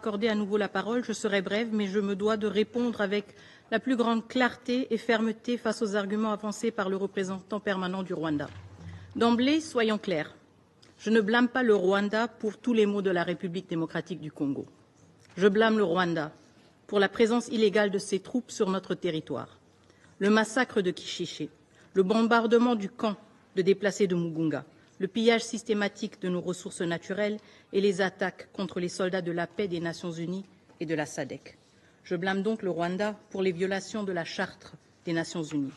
m'accorder à nouveau la parole. Je serai brève, mais je me dois de répondre avec la plus grande clarté et fermeté face aux arguments avancés par le représentant permanent du Rwanda. D'emblée, soyons clairs. Je ne blâme pas le Rwanda pour tous les maux de la République démocratique du Congo. Je blâme le Rwanda pour la présence illégale de ses troupes sur notre territoire, le massacre de Kishishe, le bombardement du camp de déplacés de Mugunga, le pillage systématique de nos ressources naturelles et les attaques contre les soldats de la paix des Nations unies et de la SADC. Je blâme donc le Rwanda pour les violations de la Charte des Nations unies.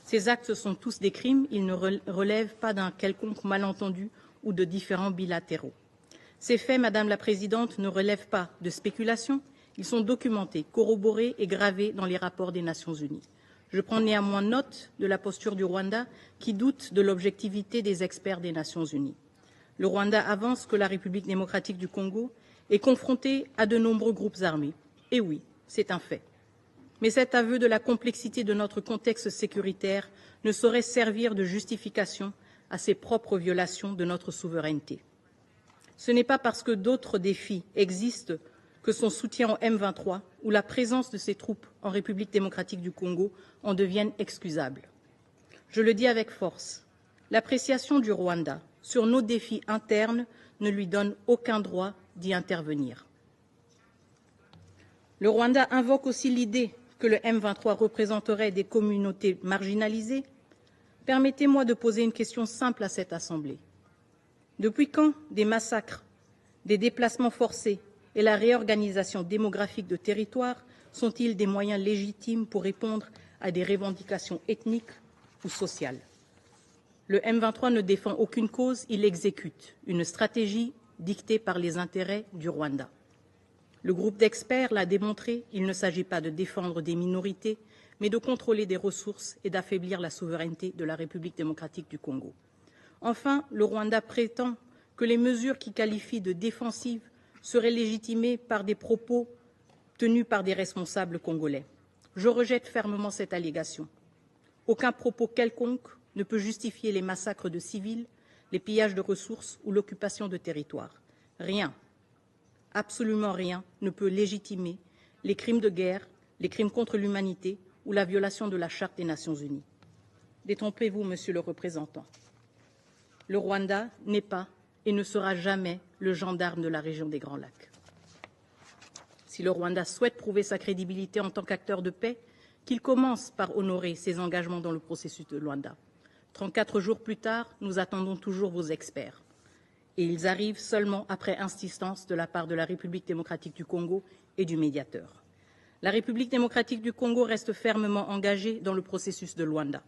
Ces actes sont tous des crimes, ils ne relèvent pas d'un quelconque malentendu ou de différends bilatéraux. Ces faits, Madame la Présidente, ne relèvent pas de spéculation, ils sont documentés, corroborés et gravés dans les rapports des Nations unies. Je prends néanmoins note de la posture du Rwanda qui doute de l'objectivité des experts des Nations unies. Le Rwanda avance que la République démocratique du Congo est confrontée à de nombreux groupes armés. Et oui, c'est un fait. Mais cet aveu de la complexité de notre contexte sécuritaire ne saurait servir de justification à ses propres violations de notre souveraineté. Ce n'est pas parce que d'autres défis existent que son soutien au M23 ou la présence de ses troupes en République démocratique du Congo en deviennent excusables. Je le dis avec force, l'appréciation du Rwanda sur nos défis internes ne lui donne aucun droit d'y intervenir. Le Rwanda invoque aussi l'idée que le M23 représenterait des communautés marginalisées. Permettez-moi de poser une question simple à cette Assemblée. Depuis quand des massacres, des déplacements forcés et la réorganisation démographique de territoires sont-ils des moyens légitimes pour répondre à des revendications ethniques ou sociales? Le M23 ne défend aucune cause, il exécute une stratégie dictée par les intérêts du Rwanda. Le groupe d'experts l'a démontré, il ne s'agit pas de défendre des minorités, mais de contrôler des ressources et d'affaiblir la souveraineté de la République démocratique du Congo. Enfin, le Rwanda prétend que les mesures qu'il qualifie de défensives seraient légitimées par des propos tenus par des responsables congolais. Je rejette fermement cette allégation. Aucun propos quelconque ne peut justifier les massacres de civils, les pillages de ressources ou l'occupation de territoires. Rien, absolument rien, ne peut légitimer les crimes de guerre, les crimes contre l'humanité ou la violation de la Charte des Nations unies. Détrompez-vous, Monsieur le représentant. Le Rwanda n'est pas et ne sera jamais le gendarme de la région des Grands Lacs. Si le Rwanda souhaite prouver sa crédibilité en tant qu'acteur de paix, qu'il commence par honorer ses engagements dans le processus de Luanda. 34 jours plus tard, nous attendons toujours vos experts. Et ils arrivent seulement après insistance de la part de la République démocratique du Congo et du médiateur. La République démocratique du Congo reste fermement engagée dans le processus de Luanda,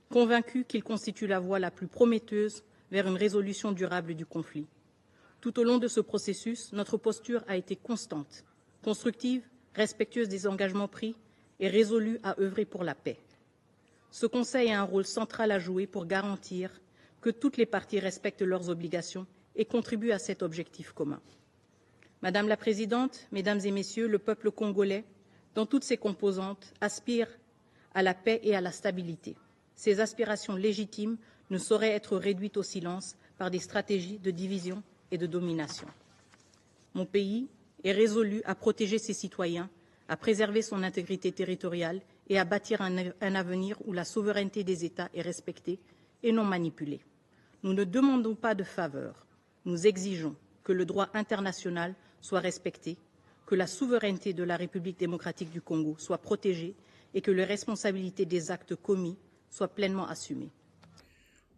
convaincue qu'il constitue la voie la plus prometteuse vers une résolution durable du conflit. Tout au long de ce processus, notre posture a été constante, constructive, respectueuse des engagements pris et résolue à œuvrer pour la paix. Ce Conseil a un rôle central à jouer pour garantir que toutes les parties respectent leurs obligations et contribuent à cet objectif commun. Madame la Présidente, Mesdames et Messieurs, le peuple congolais, dans toutes ses composantes, aspire à la paix et à la stabilité. Ces aspirations légitimes ne sauraient être réduites au silence par des stratégies de division et de domination. Mon pays est résolu à protéger ses citoyens, à préserver son intégrité territoriale et à bâtir un avenir où la souveraineté des États est respectée et non manipulée. Nous ne demandons pas de faveur, nous exigeons que le droit international soit respecté, que la souveraineté de la République démocratique du Congo soit protégée et que les responsabilités des actes commis soient pleinement assumées.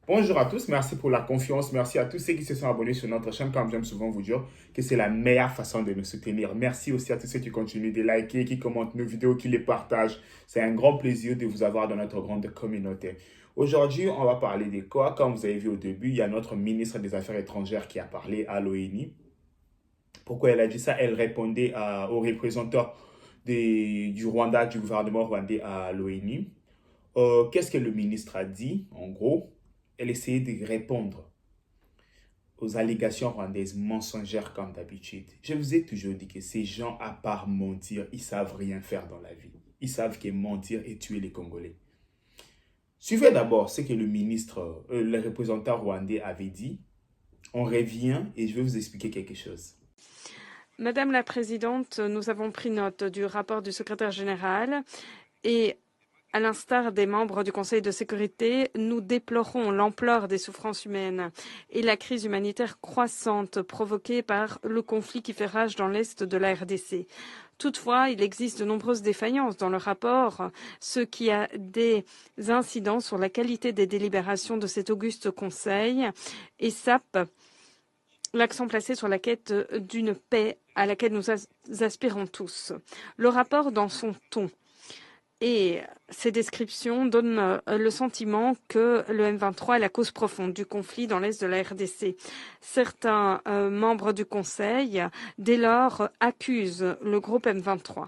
Bonjour à tous, merci pour la confiance, merci à tous ceux qui se sont abonnés sur notre chaîne, comme j'aime souvent vous dire que c'est la meilleure façon de nous soutenir. Merci aussi à tous ceux qui continuent de liker, qui commentent nos vidéos, qui les partagent. C'est un grand plaisir de vous avoir dans notre grande communauté. Aujourd'hui, on va parler de quoi? Comme vous avez vu au début, il y a notre ministre des Affaires étrangères qui a parlé à l'ONU. Pourquoi elle a dit ça? Elle répondait aux représentants du Rwanda, du gouvernement rwandais à l'ONU. Qu'est-ce que le ministre a dit? En gros, elle essayait de répondre aux allégations rwandaises mensongères comme d'habitude. Je vous ai toujours dit que ces gens, à part mentir, ils ne savent rien faire dans la vie. Ils savent que mentir et tuer les Congolais. Suivez d'abord ce que le ministre, le représentant rwandais avait dit. On revient et je vais vous expliquer quelque chose. Madame la Présidente, nous avons pris note du rapport du secrétaire général et, à l'instar des membres du Conseil de sécurité, nous déplorons l'ampleur des souffrances humaines et la crise humanitaire croissante provoquée par le conflit qui fait rage dans l'Est de la RDC. Toutefois, il existe de nombreuses défaillances dans le rapport, ce qui a des incidences sur la qualité des délibérations de cet auguste Conseil et sape l'accent placé sur la quête d'une paix à laquelle nous aspirons tous. Le rapport, dans son ton et ces descriptions, donnent le sentiment que le M23 est la cause profonde du conflit dans l'est de la RDC. Certains membres du Conseil, dès lors, accusent le groupe M23.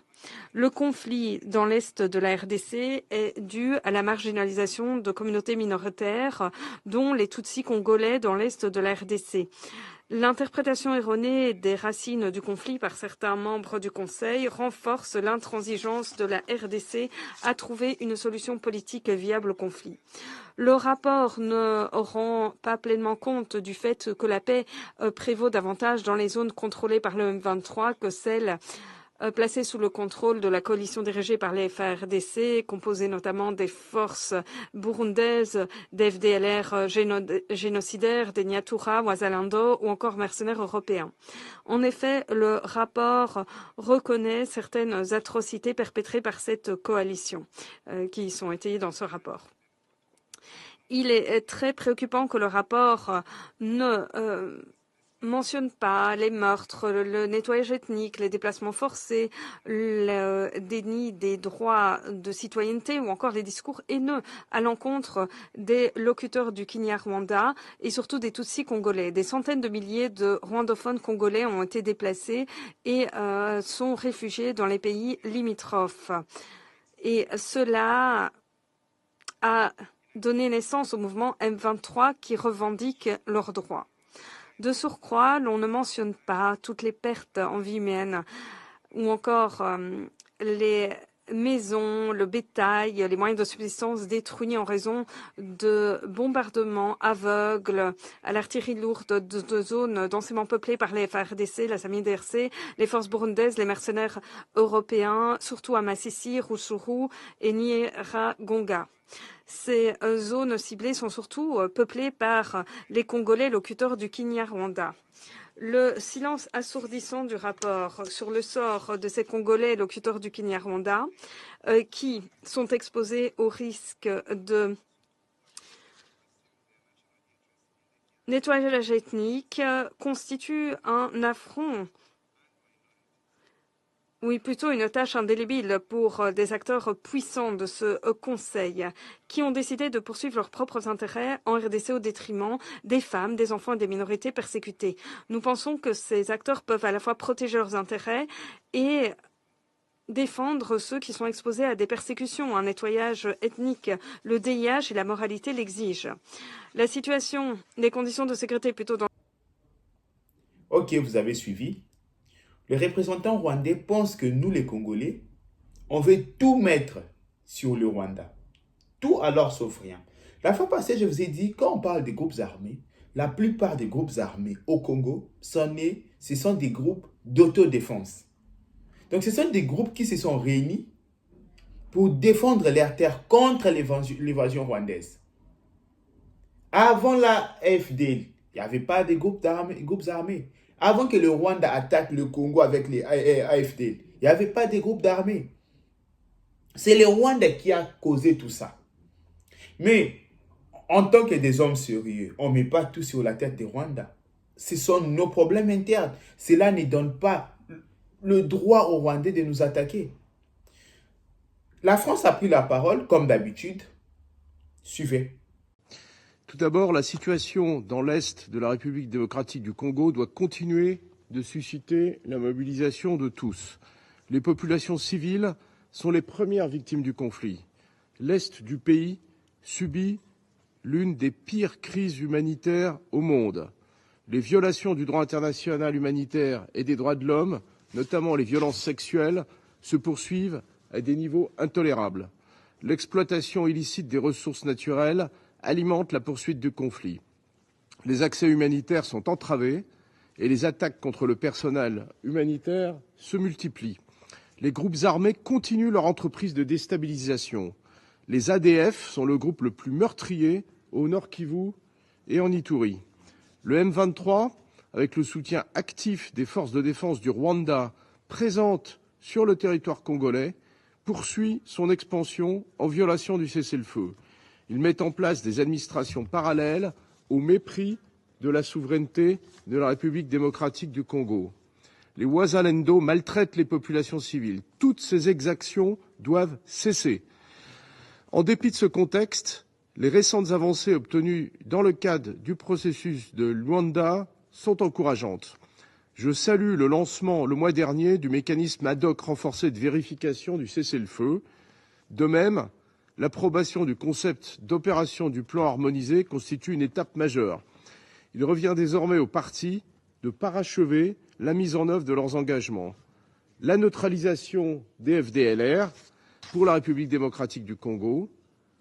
Le conflit dans l'est de la RDC est dû à la marginalisation de communautés minoritaires, dont les Tutsis congolais dans l'est de la RDC. L'interprétation erronée des racines du conflit par certains membres du Conseil renforce l'intransigeance de la RDC à trouver une solution politique viable au conflit. Le rapport ne rend pas pleinement compte du fait que la paix prévaut davantage dans les zones contrôlées par le M23 que celles placé sous le contrôle de la coalition dirigée par les FARDC, composée notamment des forces burundaises, des FDLR génocidaires, des Nyatura, Ouazalando ou encore mercenaires européens. En effet, le rapport reconnaît certaines atrocités perpétrées par cette coalition, qui sont étayées dans ce rapport. Il est très préoccupant que le rapport ne mentionne pas les meurtres, le nettoyage ethnique, les déplacements forcés, le déni des droits de citoyenneté ou encore les discours haineux à l'encontre des locuteurs du Kinyarwanda et surtout des Tutsis congolais. Des centaines de milliers de rwandophones congolais ont été déplacés et sont réfugiés dans les pays limitrophes. Et cela a donné naissance au mouvement M23 qui revendique leurs droits. De surcroît, l'on ne mentionne pas toutes les pertes en vie humaine ou encore les maisons, le bétail, les moyens de subsistance détruits en raison de bombardements aveugles à l'artillerie lourde de zones densément peuplées par les FARDC, la SAMIDRC, les forces burundaises, les mercenaires européens, surtout à Massissi, Rutshuru et Nyiragonga. Ces zones ciblées sont surtout peuplées par les Congolais locuteurs du Kinyarwanda. Le silence assourdissant du rapport sur le sort de ces Congolais locuteurs du Kinyarwanda qui sont exposés au risque de nettoyage ethnique constitue un affront. Oui, plutôt une tâche indélébile pour des acteurs puissants de ce Conseil qui ont décidé de poursuivre leurs propres intérêts en RDC au détriment des femmes, des enfants et des minorités persécutées. Nous pensons que ces acteurs peuvent à la fois protéger leurs intérêts et défendre ceux qui sont exposés à des persécutions, un nettoyage ethnique. Le DIH et la moralité l'exigent. La situation, les conditions de sécurité plutôt dans... Ok, vous avez suivi. Le représentant rwandais pense que nous, les Congolais, on veut tout mettre sur le Rwanda. Tout alors sauf rien. La fois passée, je vous ai dit, quand on parle des groupes armés, la plupart des groupes armés au Congo, ce sont des groupes d'autodéfense. Donc, ce sont des groupes qui se sont réunis pour défendre leurs terres contre l'évasion rwandaise. Avant la FDL, il n'y avait pas de groupes armés. Avant que le Rwanda attaque le Congo avec les AFD, il n'y avait pas de groupes d'armée. C'est le Rwanda qui a causé tout ça. Mais en tant que des hommes sérieux, on ne met pas tout sur la tête des Rwanda. Ce sont nos problèmes internes. Cela ne donne pas le droit aux Rwandais de nous attaquer. La France a pris la parole, comme d'habitude. Suivez. Tout d'abord, la situation dans l'Est de la République démocratique du Congo doit continuer de susciter la mobilisation de tous. Les populations civiles sont les premières victimes du conflit. L'Est du pays subit l'une des pires crises humanitaires au monde. Les violations du droit international humanitaire et des droits de l'homme, notamment les violences sexuelles, se poursuivent à des niveaux intolérables. L'exploitation illicite des ressources naturelles alimente la poursuite du conflit. Les accès humanitaires sont entravés et les attaques contre le personnel humanitaire se multiplient. Les groupes armés continuent leur entreprise de déstabilisation. Les ADF sont le groupe le plus meurtrier au Nord Kivu et en Ituri. Le M23, avec le soutien actif des forces de défense du Rwanda présentes sur le territoire congolais, poursuit son expansion en violation du cessez-le-feu. Il met en place des administrations parallèles au mépris de la souveraineté de la République démocratique du Congo. Les Wazalendo maltraitent les populations civiles. Toutes ces exactions doivent cesser. En dépit de ce contexte, les récentes avancées obtenues dans le cadre du processus de Luanda sont encourageantes. Je salue le lancement le mois dernier du mécanisme ad hoc renforcé de vérification du cessez-le-feu. De même, l'approbation du concept d'opération du plan harmonisé constitue une étape majeure. Il revient désormais aux parties de parachever la mise en œuvre de leurs engagements. La neutralisation des FDLR pour la République démocratique du Congo,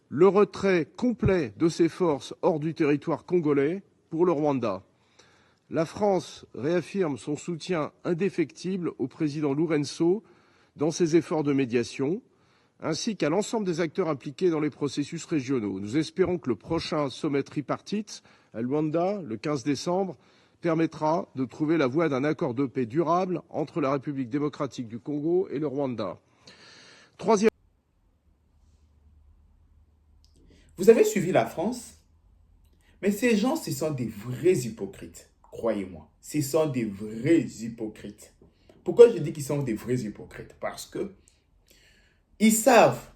le retrait complet de ces forces hors du territoire congolais pour le Rwanda. La France réaffirme son soutien indéfectible au président Lourenço dans ses efforts de médiation, ainsi qu'à l'ensemble des acteurs impliqués dans les processus régionaux. Nous espérons que le prochain sommet tripartite à Luanda, le 15 décembre, permettra de trouver la voie d'un accord de paix durable entre la République démocratique du Congo et le Rwanda. Troisième. Vous avez suivi la France? Mais ces gens, ce sont des vrais hypocrites. Croyez-moi, ce sont des vrais hypocrites. Pourquoi je dis qu'ils sont des vrais hypocrites? Parce que ils savent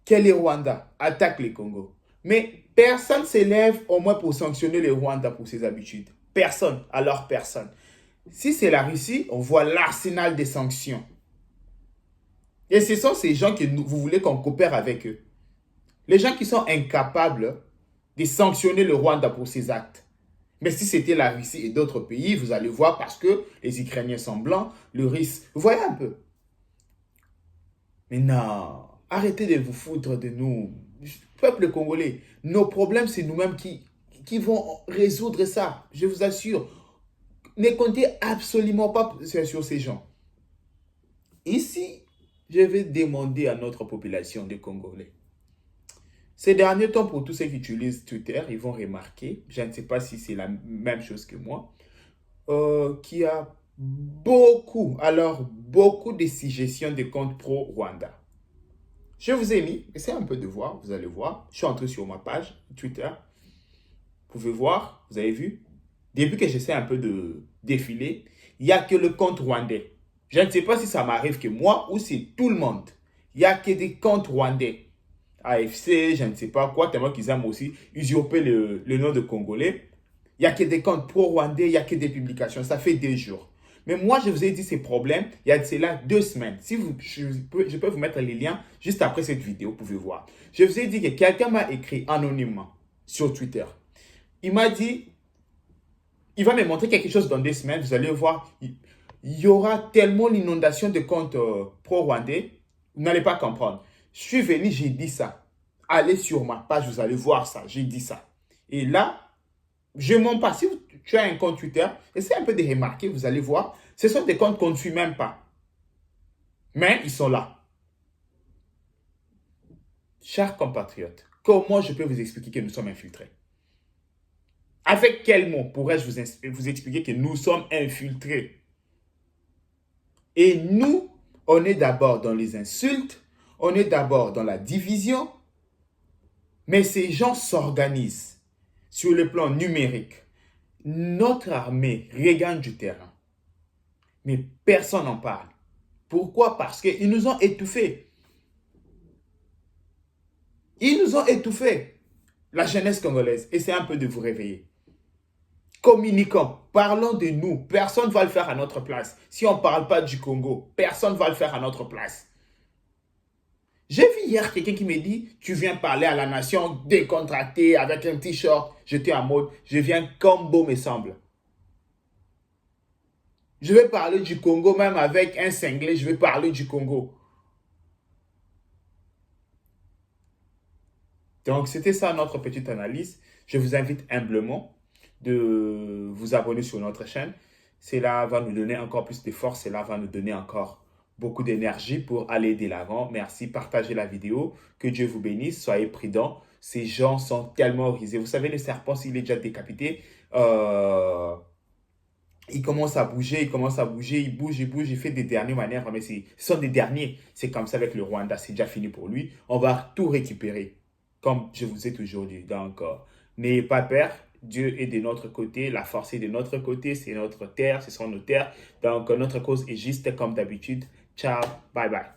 que les Rwandais attaquent les Congo. Mais personne ne s'élève au moins pour sanctionner les Rwandais pour ses habitudes. Personne, alors personne. Si c'est la Russie, on voit l'arsenal des sanctions. Et ce sont ces gens que vous voulez qu'on coopère avec eux. Les gens qui sont incapables de sanctionner le Rwanda pour ses actes. Mais si c'était la Russie et d'autres pays, vous allez voir parce que les Ukrainiens sont blancs, le Russe... Vous voyez un peu. Mais non, arrêtez de vous foutre de nous. Peuple congolais, nos problèmes, c'est nous-mêmes qui vont résoudre ça. Je vous assure. Ne comptez absolument pas sur ces gens. Ici, je vais demander à notre population de Congolais. Ces derniers temps, pour tous ceux qui utilisent Twitter, ils vont remarquer, je ne sais pas si c'est la même chose que moi, qu'il y a beaucoup de suggestions de comptes pro-Rwanda. Je vous ai mis, essayez un peu de voir, vous allez voir, je suis entré sur ma page Twitter, vous pouvez voir, vous avez vu, depuis que j'essaie un peu de défiler, il n'y a que le compte rwandais. Je ne sais pas si ça m'arrive que moi ou c'est tout le monde. Il n'y a que des comptes rwandais. AFC, je ne sais pas quoi, tellement qu'ils aiment aussi usurper le nom de Congolais. Il n'y a que des comptes pro-rwandais, il n'y a que des publications. Ça fait 2 jours. Mais moi, je vous ai dit ces problèmes, il y a de cela 2 semaines. Si je peux vous mettre les liens juste après cette vidéo, vous pouvez voir. Je vous ai dit que quelqu'un m'a écrit anonymement sur Twitter. Il m'a dit, il va me montrer quelque chose dans 2 semaines, vous allez voir, il y aura tellement l'inondation de comptes pro-rwandais, vous n'allez pas comprendre. Je suis venu, j'ai dit ça. Allez sur ma page, vous allez voir ça. J'ai dit ça. Et là, je ne mens pas. Si tu as un compte Twitter, essayez un peu de remarquer, vous allez voir. Ce sont des comptes qu'on ne suit même pas. Mais ils sont là. Chers compatriotes, comment je peux vous expliquer que nous sommes infiltrés? Avec quel mot pourrais-je vous expliquer que nous sommes infiltrés? Et nous, on est d'abord dans les insultes. On est d'abord dans la division, mais ces gens s'organisent sur le plan numérique. Notre armée regagne du terrain, mais personne n'en parle. Pourquoi? Parce qu'ils nous ont étouffés. Ils nous ont étouffés, la jeunesse congolaise. Essayez un peu de vous réveiller. Communiquons, parlons de nous. Personne ne va le faire à notre place. Si on ne parle pas du Congo, personne ne va le faire à notre place. J'ai vu hier quelqu'un qui me dit, tu viens parler à la nation décontractée avec un t-shirt. J'étais en mode, je viens comme beau me semble. Je vais parler du Congo même avec un cinglé, je vais parler du Congo. Donc, c'était ça notre petite analyse. Je vous invite humblement de vous abonner sur notre chaîne. Cela va nous donner encore plus de force, cela va nous donner encore beaucoup d'énergie pour aller de l'avant. Merci, partagez la vidéo. Que Dieu vous bénisse, soyez prudents. Ces gens sont tellement risés. Vous savez, le serpent, s'il est déjà décapité, il commence à bouger, il bouge, il fait des dernières manières. Mais ce sont des derniers. C'est comme ça avec le Rwanda, c'est déjà fini pour lui. On va tout récupérer, comme je vous ai toujours dit. Donc, n'ayez pas peur. Dieu est de notre côté, la force est de notre côté, c'est notre terre, ce sont nos terres. Donc, notre cause est juste comme d'habitude. Ciao, bye bye.